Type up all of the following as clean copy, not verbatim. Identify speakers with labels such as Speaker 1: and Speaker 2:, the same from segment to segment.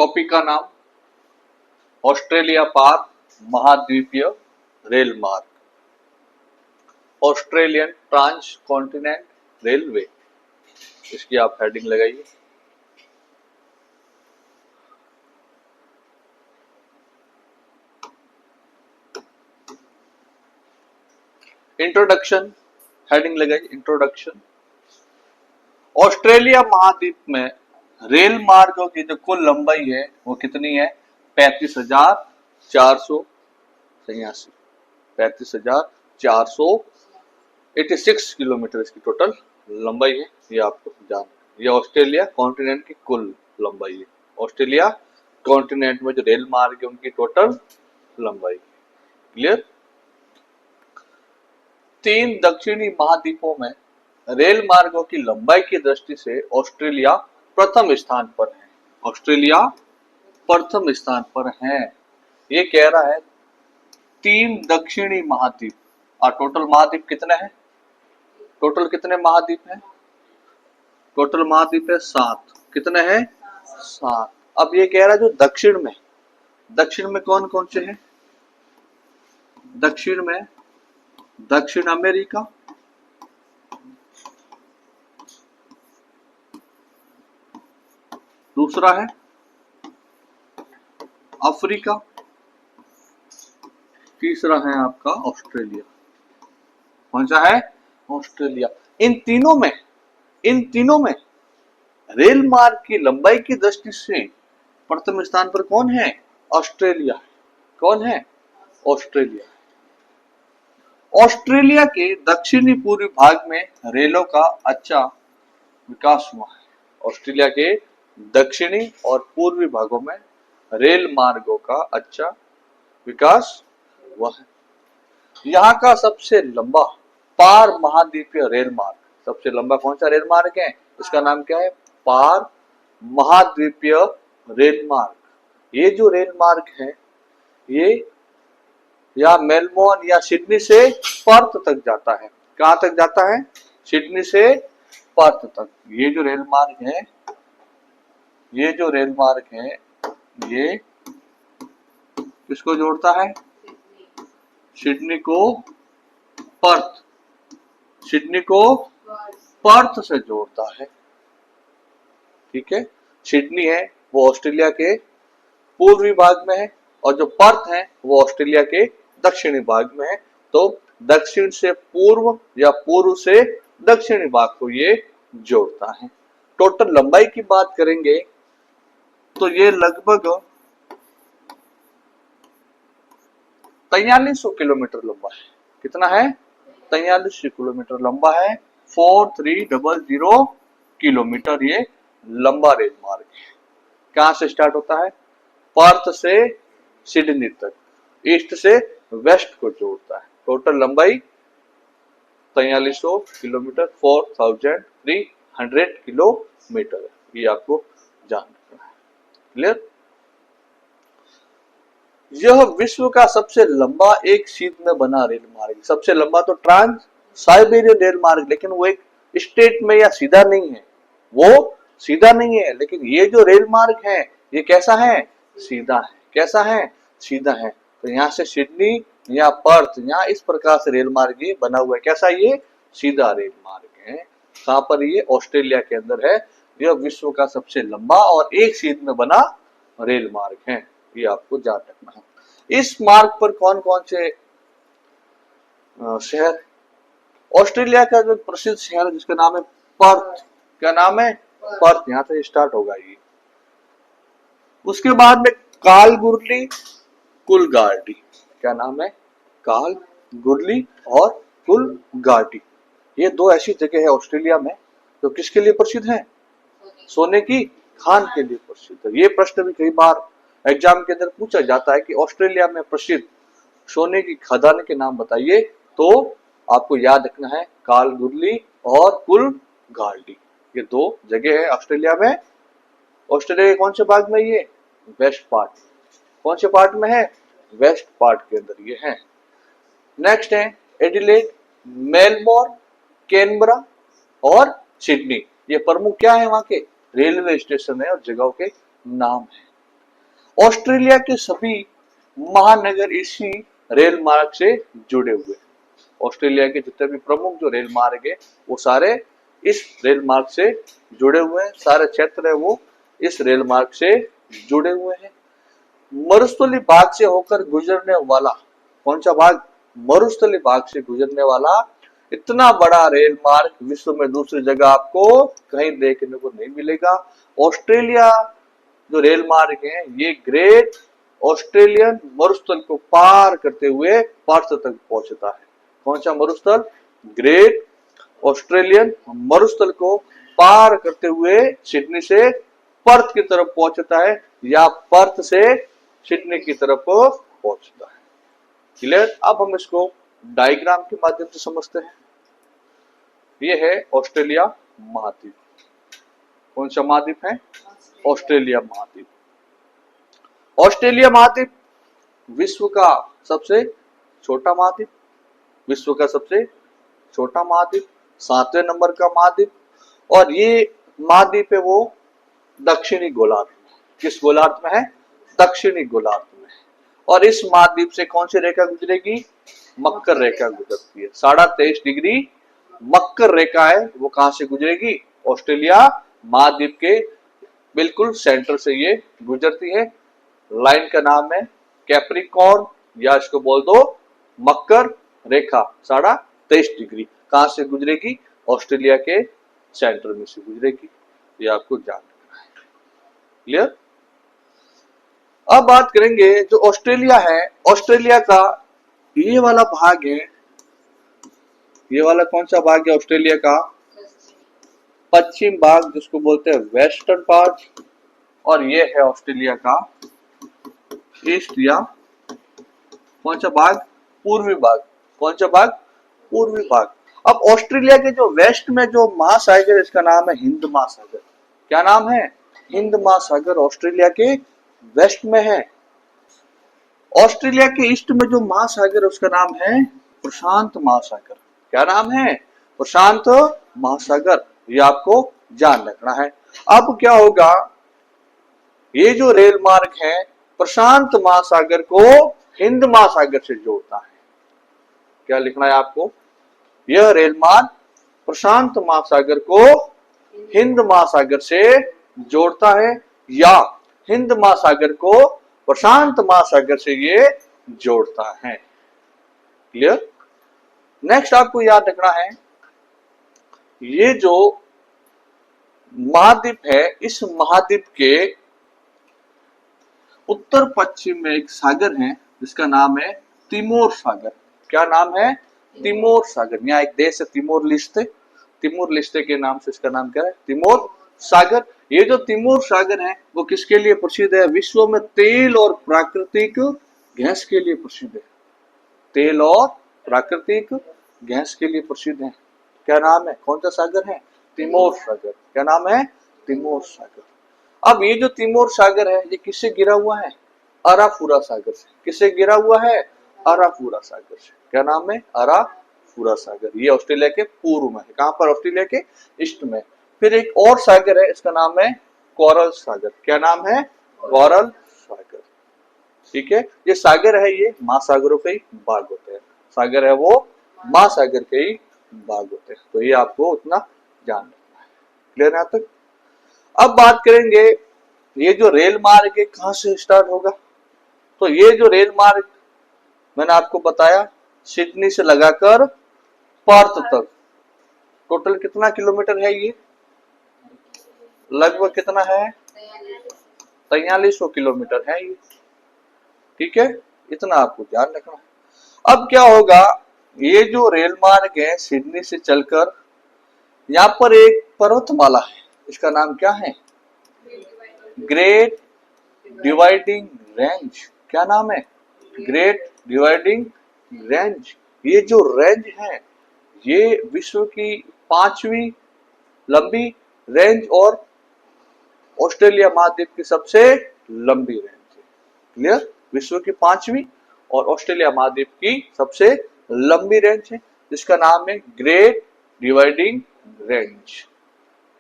Speaker 1: Topic का नाम Australia पार महाद्वीपीय रेल मार्ग, ऑस्ट्रेलियन ट्रांस कॉन्टिनेंट रेलवे, इसकी आप हेडिंग लगाइए। इंट्रोडक्शन, हेडिंग लगाइए इंट्रोडक्शन। ऑस्ट्रेलिया महाद्वीप में रेल मार्गों की जो कुल लंबाई है वो कितनी है? 35,486 35,486 किलोमीटर इसकी टोटल लंबाई है। ये आपको जान, ये ऑस्ट्रेलिया कॉन्टिनेंट की कुल लंबाई है। ऑस्ट्रेलिया कॉन्टिनेंट में जो रेल मार्ग है उनकी टोटल लंबाई। क्लियर? 3 दक्षिणी महाद्वीपों में रेल मार्गों की लंबाई की दृष्टि से ऑस्ट्रेलिया प्रथम स्थान पर है। ऑस्ट्रेलिया प्रथम स्थान पर है। ये कह रहा है 3 दक्षिणी महाद्वीप, और टोटल महाद्वीप कितने हैं? टोटल कितने महाद्वीप हैं? टोटल महाद्वीप है 7। कितने हैं? 7। अब ये कह रहा है जो दक्षिण में कौन कौन से हैं? दक्षिण में दक्षिण अमेरिका, दूसरा है अफ्रीका, तीसरा है आपका ऑस्ट्रेलिया। कौन सा है? ऑस्ट्रेलिया। इन तीनों में रेल मार्ग की लंबाई की दृष्टि से प्रथम स्थान पर कौन है? ऑस्ट्रेलिया। कौन है? ऑस्ट्रेलिया। ऑस्ट्रेलिया के दक्षिणी पूर्वी भाग में रेलों का अच्छा विकास हुआ है। ऑस्ट्रेलिया के दक्षिणी और पूर्वी भागों में रेल मार्गों का अच्छा विकास हुआ है। यहाँ का सबसे लंबा पार महाद्वीपीय रेल मार्ग, सबसे लंबा कौन सा रेल मार्ग है? इसका नाम क्या है? पार महाद्वीपीय रेल मार्ग। ये जो रेल मार्ग है ये या मेलबोर्न या सिडनी से पर्थ तक जाता है। कहां तक जाता है? सिडनी से पर्थ तक। ये जो रेल मार्ग है ये किसको जोड़ता है? सिडनी को पर्थ से जोड़ता है। ठीक है? सिडनी है वो ऑस्ट्रेलिया के पूर्वी भाग में है और जो पर्थ है वो ऑस्ट्रेलिया के दक्षिणी भाग में है। तो दक्षिण से पूर्व या पूर्व से दक्षिणी भाग को ये जोड़ता है। टोटल लंबाई की बात करेंगे तो ये लगभग 4300 किलोमीटर लंबा है। कितना है? 4300 किलोमीटर लंबा है। 4300 किलोमीटर ये लंबा रेल मार्ग है। कहां से स्टार्ट होता है? पर्थ से सिडनी तक, ईस्ट से वेस्ट को जोड़ता है। टोटल लंबाई 4300 किलोमीटर, 4300 किलोमीटर है। ये आपको जान रखना है। क्लियर? यह विश्व का सबसे लंबा एक सीध में बना रेल मार्ग। सबसे लंबा तो ट्रांस साइबेरियन रेल मार्ग, लेकिन वो एक स्टेट में या सीधा नहीं है, वो सीधा नहीं है। लेकिन ये जो रेल मार्ग है ये कैसा है? सीधा है। कैसा है? सीधा है। तो यहाँ से सिडनी या पर्थ, यहाँ इस प्रकार से रेल मार्ग ये बना हुआ है। कैसा? ये सीधा रेल मार्ग है। कहां पर? ये ऑस्ट्रेलिया के अंदर है। यह विश्व का सबसे लंबा और एक सीध में बना रेल मार्ग है। ये आपको याद रखना है। इस मार्ग पर कौन कौन से शहर? ऑस्ट्रेलिया का जो प्रसिद्ध शहर जिसका नाम है पर्थ। क्या नाम है? पर्थ। यहाँ से स्टार्ट होगा ये। उसके बाद में कालगुरली, कुलगार्डी। क्या नाम है? कालगुरली और कुलगार्डी। ये 2 ऐसी जगह है ऑस्ट्रेलिया में जो किसके लिए प्रसिद्ध है? सोने की खान के लिए प्रसिद्ध है। ये प्रश्न भी कई बार एग्जाम के अंदर पूछा जाता है कि ऑस्ट्रेलिया में प्रसिद्ध सोने की खदान के नाम बताइए। तो आपको याद रखना है कालगुरली और कुलगार्डी। ये 2 जगह है ऑस्ट्रेलिया में। ऑस्ट्रेलिया के कौन से भाग में? ये वेस्ट पार्ट। कौन से पार्ट में है? वेस्ट पार्ट के अंदर ये है। नेक्स्ट है एडिलेड, मेलबोर्न, कैनबरा और सिडनी। ये प्रमुख क्या है? वहां के रेलवे स्टेशन है और जगहों के नाम है। ऑस्ट्रेलिया के सभी महानगर इसी रेल मार्ग से जुड़े हुए हैं। ऑस्ट्रेलिया के जितने भी प्रमुख जो रेल मार्ग है वो सारे इस रेल मार्ग से जुड़े हुए हैं, सारे क्षेत्र है वो इस रेल मार्ग से जुड़े हुए हैं। मरुस्थली भाग से होकर गुजरने वाला कौन सा भाग? मरुस्थली भाग से गुजरने वाला इतना बड़ा रेल मार्ग विश्व में दूसरी जगह आपको कहीं देखने को नहीं मिलेगा। ऑस्ट्रेलिया जो रेल मार्ग है ये ग्रेट ऑस्ट्रेलियन मरुस्थल को पार करते हुए पर्थ तक पहुंचता है। कौन सा मरुस्थल? ग्रेट ऑस्ट्रेलियन मरुस्थल को पार करते हुए सिडनी से पर्थ की तरफ पहुंचता है या पर्थ से सिडनी की तरफ पहुंचता है। क्लियर? अब हम इसको डायग्राम के माध्यम से समझते हैं। ये है ऑस्ट्रेलिया महाद्वीप। कौन सा महाद्वीप है? ऑस्ट्रेलिया महाद्वीप। ऑस्ट्रेलिया महाद्वीप विश्व का सबसे छोटा महाद्वीप, विश्व का सबसे छोटा महाद्वीप, 7वें नंबर का महाद्वीप। और ये महाद्वीप है वो दक्षिणी गोलार्ध में। किस गोलार्ध में है? दक्षिणी गोलार्ध में। और इस महाद्वीप से कौन सी रेखा गुजरेगी? मकर रेखा गुजरती है। 23.5 डिग्री मकर रेखा है वो कहां से गुजरेगी? ऑस्ट्रेलिया महाद्वीप के बिल्कुल सेंटर से ये गुजरती है। लाइन का नाम है कैप्रिकॉर्न या इसको बोल दो मकर रेखा। 23.5 डिग्री कहां से गुजरेगी? ऑस्ट्रेलिया के सेंटर में से गुजरेगी। ये आपको जान रखना है। क्लियर? अब बात करेंगे जो ऑस्ट्रेलिया है, ऑस्ट्रेलिया का ये वाला भाग है, ये वाला कौन सा भाग है ऑस्ट्रेलिया का? पश्चिम भाग जिसको बोलते हैं वेस्टर्न पार्ट। और ये है ऑस्ट्रेलिया का ईस्ट या कौन सा भाग? पूर्वी भाग। कौन सा भाग? पूर्वी भाग। अब ऑस्ट्रेलिया के जो वेस्ट में जो महासागर इसका नाम है हिंद महासागर। क्या नाम है? हिंद महासागर ऑस्ट्रेलिया के वेस्ट में है। ऑस्ट्रेलिया के ईस्ट में जो महासागर उसका नाम है प्रशांत महासागर। क्या नाम है? प्रशांत महासागर। ये आपको जान रखना है। अब क्या होगा, ये जो रेल मार्ग है प्रशांत महासागर को हिंद महासागर से जोड़ता है। क्या लिखना है आपको? यह रेल मार्ग प्रशांत महासागर को हिंद महासागर से जोड़ता है या हिंद महासागर को प्रशांत महासागर से ये जोड़ता है। क्लियर? नेक्स्ट आपको याद रखना है ये जो महाद्वीप है इस महाद्वीप के उत्तर पश्चिम में एक सागर है जिसका नाम है तिमोर सागर। क्या नाम है? तिमोर सागर। यहाँ एक देश है तिमोर लिस्ते, तिमोर लिस्ते के नाम से इसका नाम क्या है? तिमोर सागर। ये जो तिमोर सागर है वो किसके लिए प्रसिद्ध है? विश्व में तेल और प्राकृतिक गैस के लिए प्रसिद्ध है। तेल और प्राकृतिक गैस के लिए प्रसिद्ध है। क्या नाम है? कौन सा सागर है? तिमोर सागर। क्या नाम है? तिमोर सागर। अब ये जो तिमोर सागर है ये किससे गिरा हुआ है? अराफुरा सागर से। किससे गिरा हुआ है? अराफुरा सागर से। क्या नाम है? अराफुरा सागर। ये ऑस्ट्रेलिया के पूर्व में है। कहां पर? ऑस्ट्रेलिया के ईस्ट में। फिर एक और सागर है इसका नाम है कोरल सागर। क्या नाम है? कोरल सागर। ठीक है? ये सागर है ये महासागरों के ही भाग होते हैं। सागर है वो महासागर के ही भाग होते हैं। तो ये आपको उतना जान रखना है। क्लियर यहां तक? अब बात करेंगे ये जो रेल मार्ग है कहां से स्टार्ट होगा। तो ये जो रेल मार्ग मैंने आपको बताया सिडनी से लगाकर पर्थ तक टोटल कितना किलोमीटर है? ये लगभग कितना है? 4300 किलोमीटर है ये। ठीक है? इतना आपको ध्यान रखना है। अब क्या होगा, ये जो रेल मार्ग है सिडनी से चलकर यहाँ पर एक पर्वतमाला है, इसका नाम क्या है? Great dividing range. क्या नाम है? Great dividing range. ये जो रेंज है ये विश्व की 5वीं लंबी रेंज और ऑस्ट्रेलिया महाद्वीप की सबसे लंबी रेंज है। क्लियर? विश्व की 5वीं और ऑस्ट्रेलिया महाद्वीप की सबसे लंबी रेंज है जिसका नाम है ग्रेट डिवाइडिंग रेंज।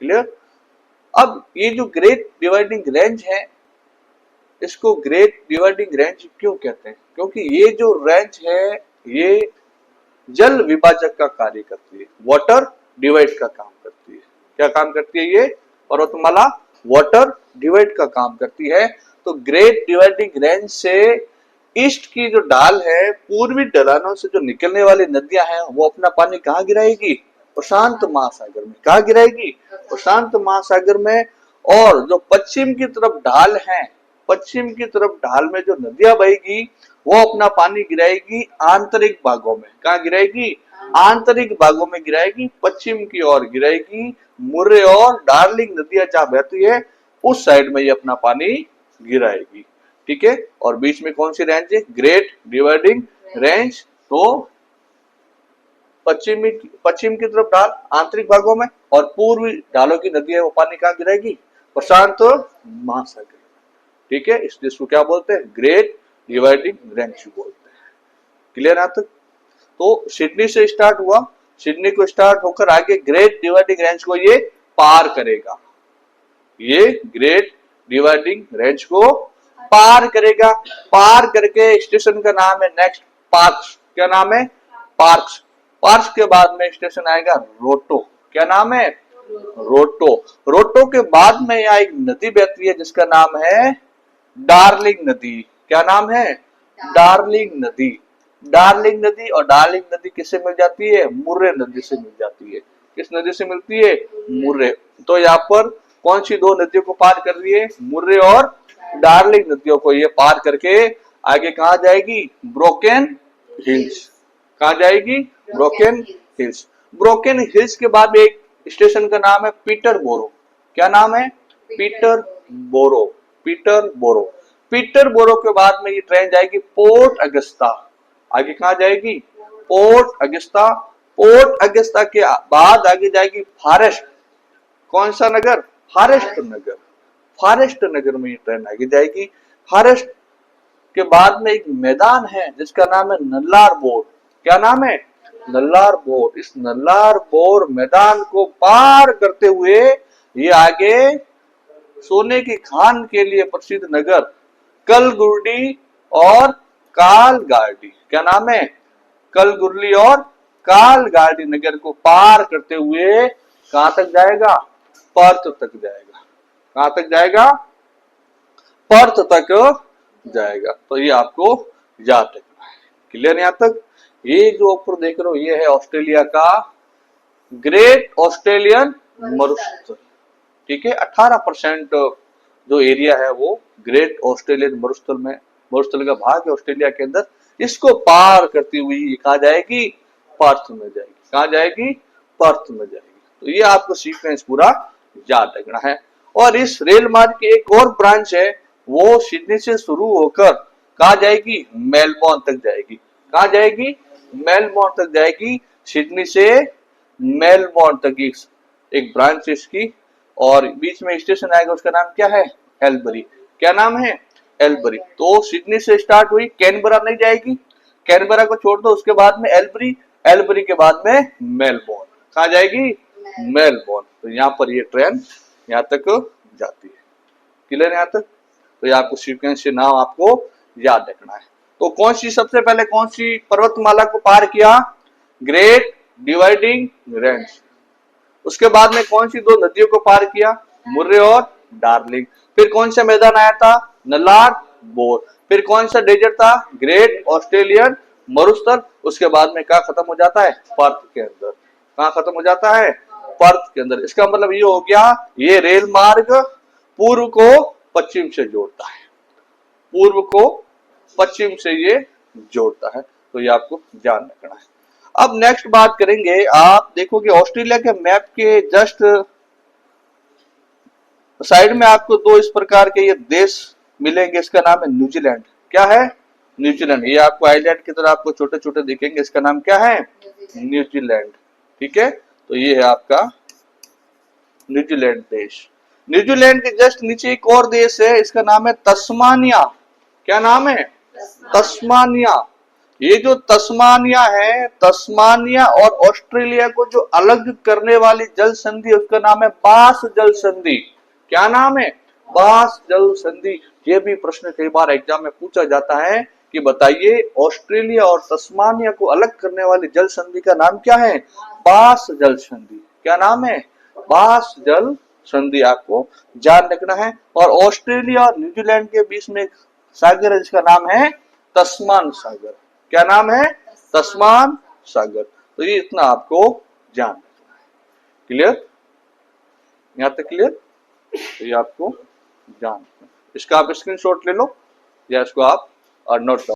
Speaker 1: क्लियर? अब ये जो ग्रेट डिवाइडिंग रेंज है इसको ग्रेट डिवाइडिंग रेंज क्यों कहते हैं? क्योंकि ये जो रेंज है ये जल विभाजक का कार्य करती है, वाटर डिवाइड का काम करती है। क्या काम करती है ये पर्वतमाला? वाटर डिवाइड का काम करती है। तो ग्रेट डिवाइडिंग रेंज से ईस्ट की जो ढाल है, पूर्वी ढलानों से जो निकलने वाली नदियां हैं, वो अपना पानी कहाँ गिराएगी? प्रशांत महासागर में। कहाँ गिराएगी? प्रशांत महासागर में। और जो पश्चिम की तरफ ढाल है, पश्चिम की तरफ ढाल में जो नदियां बहेगी वो अपना पानी गिराएगी आंतरिक भागों में। कहाँ गिराएगी? आंतरिक भागों में गिराएगी, पश्चिम की ओर गिराएगी। मुर्रे और डार्लिंग नदियां जहां बहती है उस साइड में ये अपना पानी गिराएगी। ठीक है। और बीच में कौन सी रेंज है? Great dividing range. तो पश्चिम की तरफ ढाल आंतरिक भागों में, और पूर्वी ढालों की नदी है वो पानी कहाँ गिराएगी? प्रशांत महासागर। ठीक है। इसको क्या बोलते हैं? ग्रेट डिवाइडिंग रेंज बोलते हैं। क्लियर यहां तक? तो सिडनी से स्टार्ट हुआ, सिडनी को स्टार्ट होकर आगे ग्रेट डिवाइडिंग रेंज को ये पार करेगा। ये ग्रेट डिवाइडिंग रेंज को पार करेगा। पार करके स्टेशन का नाम है नेक्स्ट पार्क्स। क्या नाम है? पार्क्स। पार्क्स के बाद में स्टेशन आएगा रोटो। क्या नाम है? रोटो। रोटो के बाद में यहाँ एक नदी बहती है जिसका नाम है डार्लिंग नदी। क्या नाम है? डार्लिंग नदी। डार्लिंग नदी। और डार्लिंग नदी किससे मिल जाती है? मुर्रे नदी से मिल जाती है। किस नदी से मिलती है? मुर्रे। तो यहाँ पर कौन सी दो नदियों को पार कर रही है? मुर्रे और डार्लिंग नदियों को ये पार करके आगे कहा जाएगी? Broken hills. कहा जाएगी? Broken hills. ब्रोकन हिल्स के बाद एक स्टेशन का नाम है पीटरबोरो। क्या नाम है? पीटरबोरो। पीटरबोरो। पीटरबोरो के बाद में ये ट्रेन जाएगी पोर्ट अगस्ता। आगे कहा जाएगी? Port Agusta. पोर्ट अगस्ता के बाद आगे जाएगी फॉरेस्ट। कौन सा नगर? फॉरेस्ट नगर। फॉरेस्ट नगर में ये ट्रेन आगे जाएगी। फॉरेस्ट के बाद में एक मैदान है जिसका नाम है नल्लार बोर। क्या नाम है? नल्लार बोर। इस नल्लार बोर मैदान को पार करते हुए ये आगे सोने की खान के लिए प्रसिद्ध नगर कलगुर्डी और कालगार्डी। क्या नाम है? कलगुर्ली और कालगार्डी नगर को पार करते हुए कहां तक जाएगा? पर्थ तक जाएगा। कहां तक जाएगा? पर्थ तक जाएगा। तो ये आपको याद रखना है। क्लियर यहां तक? ये जो ऊपर देख रहे हो ये है ऑस्ट्रेलिया का ग्रेट ऑस्ट्रेलियन मरुस्थल। ठीक है। 18% जो एरिया है वो ग्रेट ऑस्ट्रेलियन मरुस्थल में, मरुस्थल का भाग है ऑस्ट्रेलिया के अंदर। इसको पार करती हुई कहा जाएगी? पर्थ में जाएगी। कहा जाएगी? पर्थ में जाएगी। तो ये आपको सीक्वेंस पूरा याद रखना है। और इस रेल मार्ग की एक और ब्रांच है, वो सिडनी से शुरू होकर कहा जाएगी? मेलबोर्न तक जाएगी। कहा जाएगी? मेलबोर्न तक जाएगी। सिडनी से मेलबोर्न तक एक ब्रांच है इसकी। और बीच में स्टेशन आएगा, उसका नाम क्या है? एलबरी। क्या नाम है? एलबरी। तो सिडनी से स्टार्ट हुई, कैनबरा नहीं जाएगी, कैनबरा को छोड़ दो, उसके बाद में एलबरी, एलबरी के बाद में मेलबोर्न। कहा जाएगी? मेलबोर्न। तो यहाँ पर ये ट्रेन यहाँ तक जाती है। क्लियर यहाँ तक? तो ये आपको सीक्वेंस से नाम आपको याद रखना है। तो कौन सी सबसे पहले कौन सी पर्वतमाला को पार किया? Great dividing range. उसके बाद में कौन सी दो नदियों को पार किया? मुर्रे और डार्लिंग। फिर कौन सा मैदान आया था? नल्लार बोर। फिर कौन सा डेजर्ट था? ग्रेट ऑस्ट्रेलियन मरुस्थल। उसके बाद में कहाँ खत्म हो जाता है? पर्थ के अंदर। कहाँ खत्म हो जाता है? पर्थ के अंदर। इसका मतलब ये हो गया, ये रेल मार्ग पूर्व को पश्चिम से जोड़ता है, पूर्व को पश्चिम से ये जोड़ता है। तो ये आपको ध्यान रखना है। अब नेक्स्ट बात करेंगे, आप देखोगे ऑस्ट्रेलिया के मैप के जस्ट साइड में आपको दो इस प्रकार के ये देश मिलेंगे। इसका नाम है न्यूजीलैंड। क्या है? न्यूजीलैंड। ये आपको आइलैंड की तरह आपको छोटे छोटे दिखेंगे। इसका नाम क्या है? न्यूजीलैंड। ठीक है। तो ये है आपका न्यूजीलैंड देश। न्यूजीलैंड के जस्ट नीचे एक और देश है, इसका नाम है तस्मानिया। क्या नाम है? तस्मानिया। ये जो तस्मानिया है, तस्मानिया और ऑस्ट्रेलिया को जो अलग करने वाली जल संधि, उसका नाम है बास जल संधि। क्या नाम है? बास जल संधि। ये भी प्रश्न कई बार एग्जाम में पूछा जाता है कि बताइए ऑस्ट्रेलिया और तस्मानिया को अलग करने वाली जल संधि का नाम क्या है? बास जल संधि। क्या नाम है? बास जल संधि, आपको जान रखना है। और ऑस्ट्रेलिया और न्यूजीलैंड के बीच में एक सागर है जिसका नाम है तस्मान सागर। क्या नाम है? तस्मान सागर। तो ये इतना आपको जान रखना है। क्लियर? यहां तक क्लियर? तो ये आपको जान, इसका आप स्क्रीनशॉट ले लो या इसको आप नोट